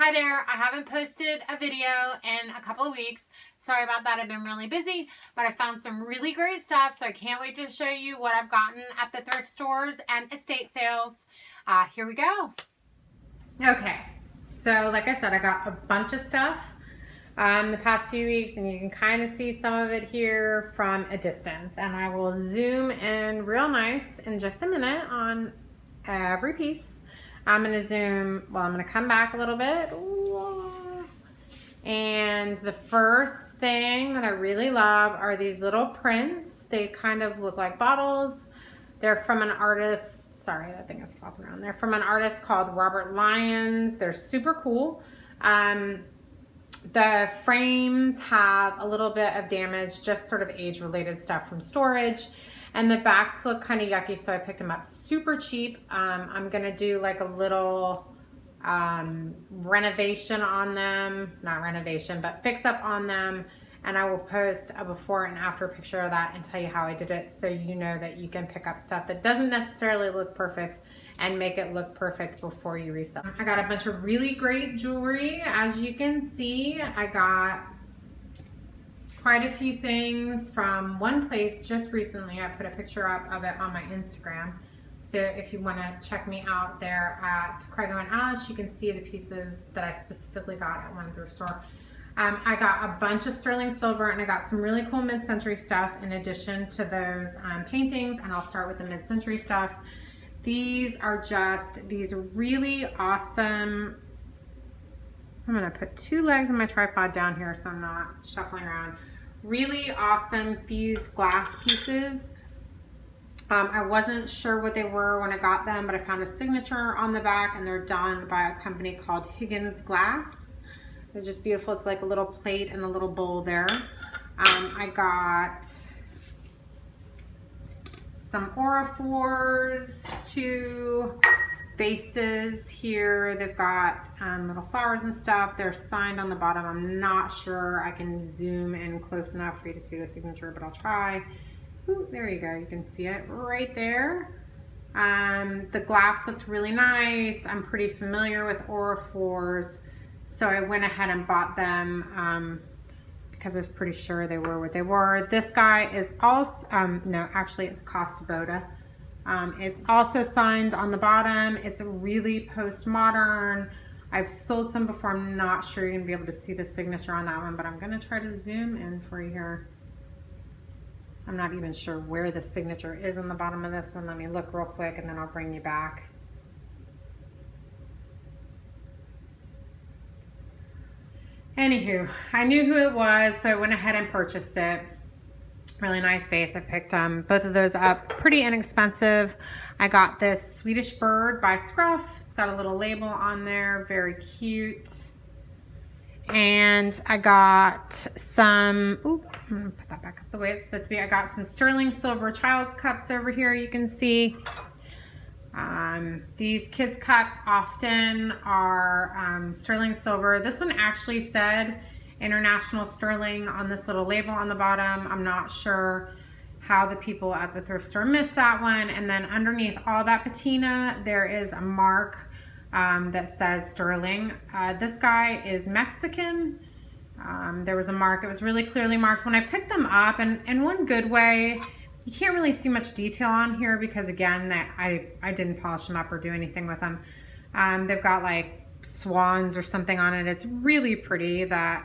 Hi there, I haven't posted a video in a couple of weeks. Sorry about that, I've been really busy, but I found some really great stuff, so I can't wait to show you what I've gotten at the thrift stores and estate sales. Here we go. Okay, so like I said, I got a bunch of stuff the past few weeks, and you can kind of see some of it here from a distance, and I will zoom in real nice in just a minute on every piece. I'm going to zoom, well, I'm going to come back a little bit. And the first thing that I really love are these little prints. They kind of look like bottles. They're from an artist, sorry, that thing is flopping around. They're from an artist called Robert Lyons. They're super cool. The frames have a little bit of damage, just sort of age-related stuff from storage. And the backs look kind of yucky, so I picked them up super cheap. I'm gonna do like a little renovation on them, not renovation, but fix up on them. And I will post a before and after picture of that and tell you how I did it, so you know that you can pick up stuff that doesn't necessarily look perfect and make it look perfect before you resell. I got a bunch of really great jewelry. As you can see, I got quite a few things from one place just recently. I put a picture up of it on my Instagram. So if you want to check me out there at Craigo and Alice, you can see the pieces that I specifically got at one thrift store. I got a bunch of sterling silver, and I got some really cool mid-century stuff in addition to those paintings, and I'll start with the mid-century stuff. These are just these really awesome, I'm going to put two legs on my tripod down here so I'm not shuffling around. Really awesome fused glass pieces. I wasn't sure what they were when I got them, but I found a signature on the back, and they're done by a company called Higgins Glass. They're just beautiful. It's like a little plate and a little bowl there. I got some Auraphores, two vases here. They've got little flowers and stuff. They're signed on the bottom. I'm not sure I can zoom in close enough for you to see the signature, but I'll try. Ooh, there you go. You can see it right there. The glass looked really nice. I'm pretty familiar with Auraphores, so I went ahead and bought them because I was pretty sure they were what they were. This guy is also, no, actually it's Costa Boda. It's also signed on the bottom. It's really postmodern. I've sold some before. I'm not sure you're gonna be able to see the signature on that one, but I'm gonna try to zoom in for you here. I'm not even sure where the signature is on the bottom of this one. Let me look real quick and then I'll bring you back. Anywho, I knew who it was, so I went ahead and purchased it. Really nice vase. I picked both of those up, pretty inexpensive. I got this Swedish bird by Scruff. It's got a little label on there, very cute. And I got some, ooh, I'm gonna put that back up the way it's supposed to be. I got some sterling silver child's cups over here, you can see. These kids' cups often are sterling silver. This one actually said International Sterling on this little label on the bottom. I'm not sure how the people at the thrift store missed that one. And then underneath all that patina, there is a mark that says sterling. This guy is Mexican. There was a mark. It was really clearly marked when I picked them up, and in one good way, you can't really see much detail on here because, again, I didn't polish them up or do anything with them. They've got like swans or something on it. It's really pretty. That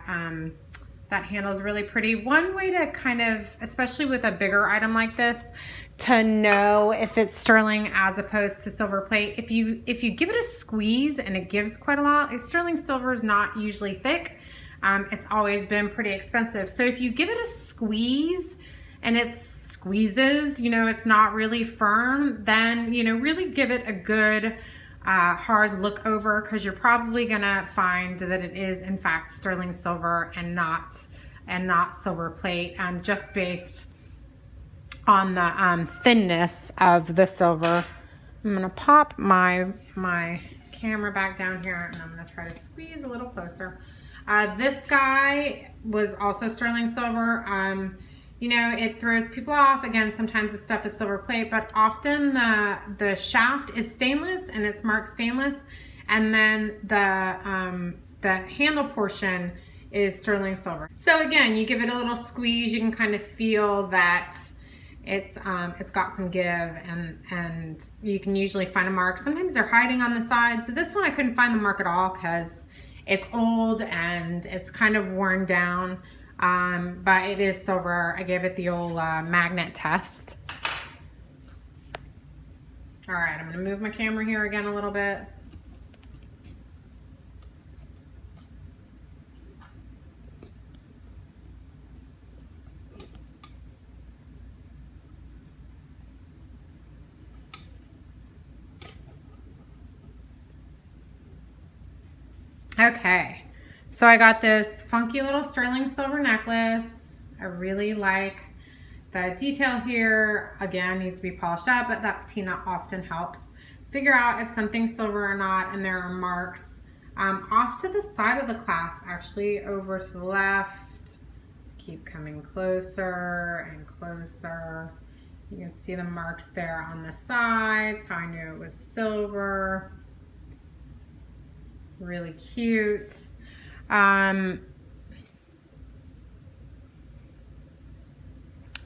handle is really pretty. One way to kind of, especially with a bigger item like this, to know if it's sterling as opposed to silver plate, if you give it a squeeze, and it gives quite a lot. Sterling silver is not usually thick. It's always been pretty expensive. So if you give it a squeeze and it squeezes, you know, it's not really firm, then, you know, really give it a good hard look over, because you're probably gonna find that it is in fact sterling silver and not silver plate, just based on the thinness of the silver. I'm gonna pop my camera back down here, and I'm gonna try to squeeze a little closer. This guy was also sterling silver. You know, it throws people off. Again, sometimes the stuff is silver plate, but often the shaft is stainless, and it's marked stainless. And then the handle portion is sterling silver. So again, you give it a little squeeze, you can kind of feel that it's got some give, and you can usually find a mark. Sometimes they're hiding on the side. So this one I couldn't find the mark at all because it's old and it's kind of worn down, but it is silver. I gave it the old magnet test. All right, I'm gonna move my camera here again a little bit. Okay, so I got this funky little sterling silver necklace. I really like the detail here. Again, needs to be polished up, but that patina often helps figure out if something's silver or not. And there are marks off to the side of the clasp, actually over to the left. Keep coming closer and closer. You can see the marks there on the sides, how I knew it was silver. Really cute.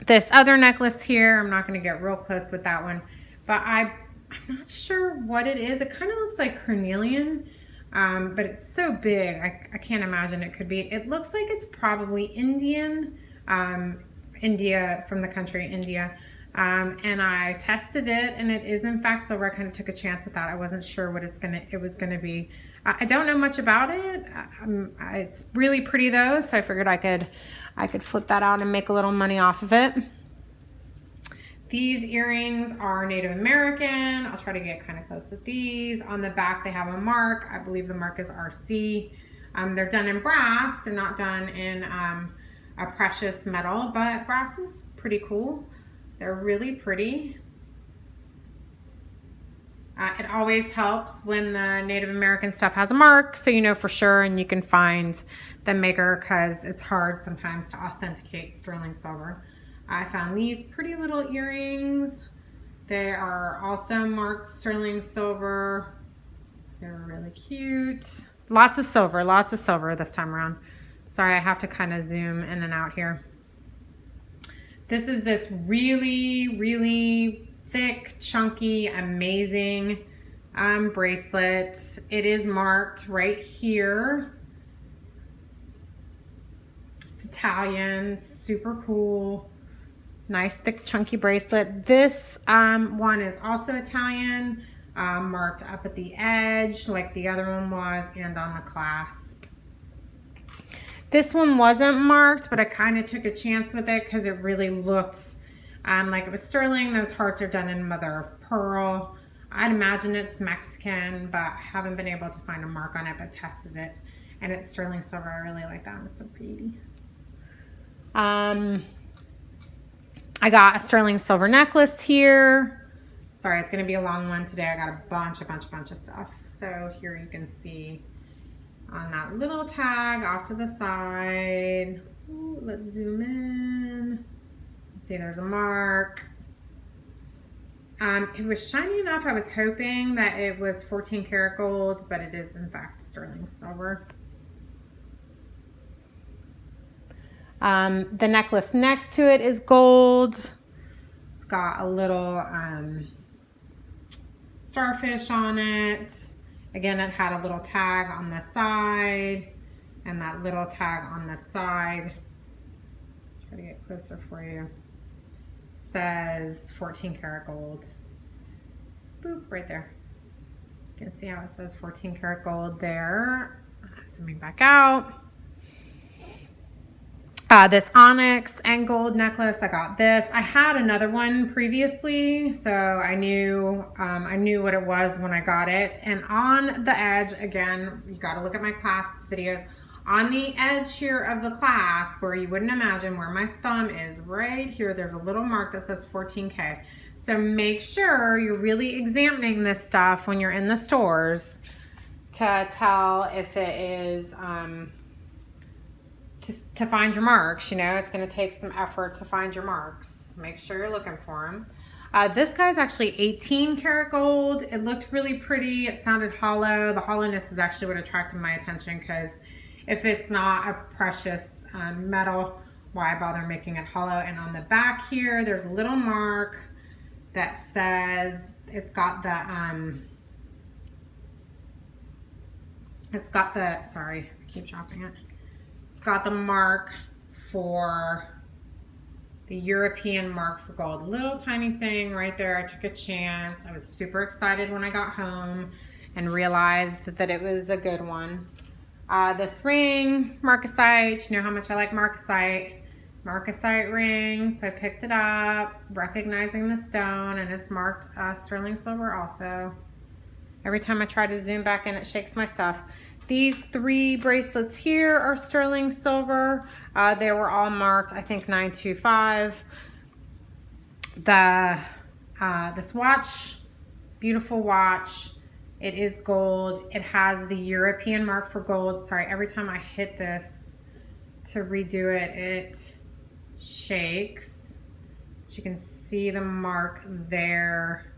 This other necklace here, I'm not going to get real close with that one, but I'm not sure what it is. It kind of looks like carnelian, but it's so big. I can't imagine it could be. It looks like it's probably Indian, India, from the country India. And I tested it, and it is in fact silver. I kind of took a chance with that. I wasn't sure what it was gonna be. I don't know much about it. It's really pretty though, so I figured I could flip that out and make a little money off of it. These earrings are Native American. I'll try to get kind of close with these. On the back, they have a mark. I believe the mark is RC. They're done in brass. They're not done in a precious metal, but brass is pretty cool. They're really pretty. It always helps when the Native American stuff has a mark, so you know for sure, and you can find the maker, because it's hard sometimes to authenticate sterling silver. I found these pretty little earrings. They are also marked sterling silver. They're really cute. Lots of silver this time around. Sorry, I have to kind of zoom in and out here. This is this really, really thick, chunky, amazing bracelet. It is marked right here. It's Italian, super cool. Nice, thick, chunky bracelet. This one is also Italian, marked up at the edge like the other one was, and on the clasp. This one wasn't marked, but I kind of took a chance with it because it really looked like it was sterling. Those hearts are done in mother of pearl. I'd imagine it's Mexican, but I haven't been able to find a mark on it, but tested it. And it's sterling silver. I really like that. It's so pretty. I got a sterling silver necklace here. Sorry, it's going to be a long one today. I got a bunch of stuff. So here you can see on that little tag off to the side. Ooh, let's zoom in. See, there's a mark. It was shiny enough. I was hoping that it was 14 karat gold, but it is in fact sterling silver. The necklace next to it is gold. It's got a little starfish on it. Again, it had a little tag on the side, and that little tag on the side, try to get closer for you, says 14 karat gold. Boop, right there. You can see how it says 14 karat gold there. Zooming back out. This onyx and gold necklace, I got this. I had another one previously, so I knew what it was when I got it. And on the edge, again, you got to look at my clasp videos. On the edge here of the clasp, where you wouldn't imagine, where my thumb is, right here, there's a little mark that says 14K. So make sure you're really examining this stuff when you're in the stores to tell if it is to find your marks. You know, it's going to take some effort to find your marks. Make sure you're looking for them. This guy's actually 18 karat gold. It looked really pretty. It sounded hollow. The hollowness is actually what attracted my attention, because if it's not a precious metal, why bother making it hollow? And on the back here, there's a little mark that says, it's got the, sorry, I keep dropping it. It's got the mark for the European mark for gold. Little tiny thing right there. I took a chance. I was super excited when I got home and realized that it was a good one. This ring, marcasite. You know how much I like marcasite. Marcasite ring. So I picked it up, recognizing the stone, and it's marked sterling silver also. Every time I try to zoom back in, it shakes my stuff. These 3 bracelets here are sterling silver. They were all marked, I think, 925. This watch, beautiful watch. It is gold. It has the European mark for gold. Sorry, every time I hit this to redo it, it shakes. So you can see the mark there.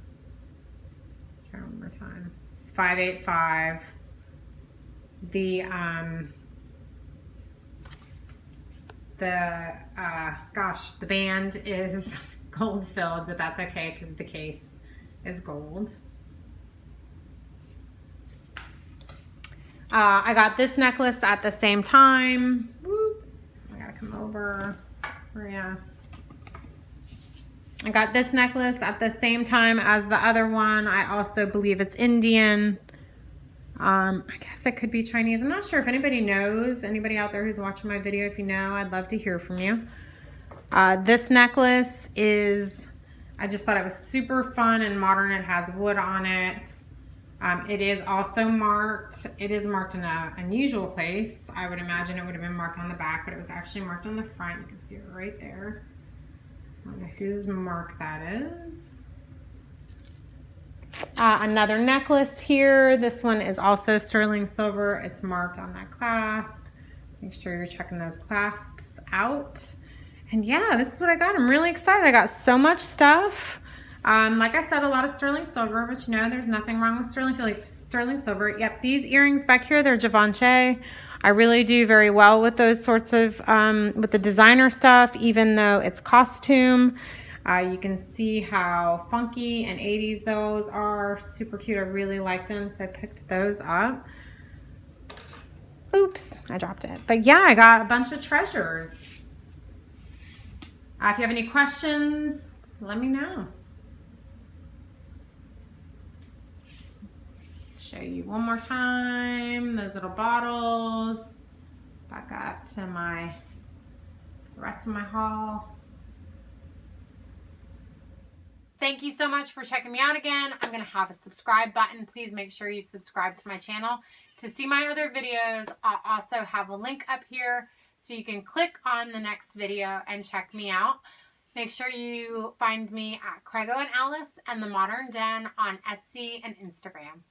Try one more time. It's 585. The band is gold filled, but that's okay because the case is gold. I got this necklace at the same time. Whoop. I gotta come over. Yeah. I got this necklace at the same time as the other one. I also believe it's Indian. I guess it could be Chinese. I'm not sure if anybody knows, anybody out there who's watching my video. If you know, I'd love to hear from you. This necklace is, I just thought it was super fun and modern. It has wood on it. It is also marked. It is marked in an unusual place. I would imagine it would have been marked on the back, but it was actually marked on the front. You can see it right there. I don't know whose mark that is. Another necklace here. This one is also sterling silver. It's marked on that clasp. Make sure you're checking those clasps out. And yeah, this is what I got. I'm really excited. I got so much stuff. Like I said, a lot of sterling silver, but you know, there's nothing wrong with sterling silver. Yep, these earrings back here, they're Givenchy. I really do very well with those sorts of, with the designer stuff, even though it's costume. You can see how funky and 80s those are. Super cute. I really liked them, so I picked those up. Oops, I dropped it. But yeah, I got a bunch of treasures. If you have any questions, let me know. Show you one more time. Those little bottles. Back up to the rest of my haul. Thank you so much for checking me out again. I'm going to have a subscribe button. Please make sure you subscribe to my channel. To see my other videos, I'll also have a link up here so you can click on the next video and check me out. Make sure you find me at Craigo and Alice and the Modern Den on Etsy and Instagram.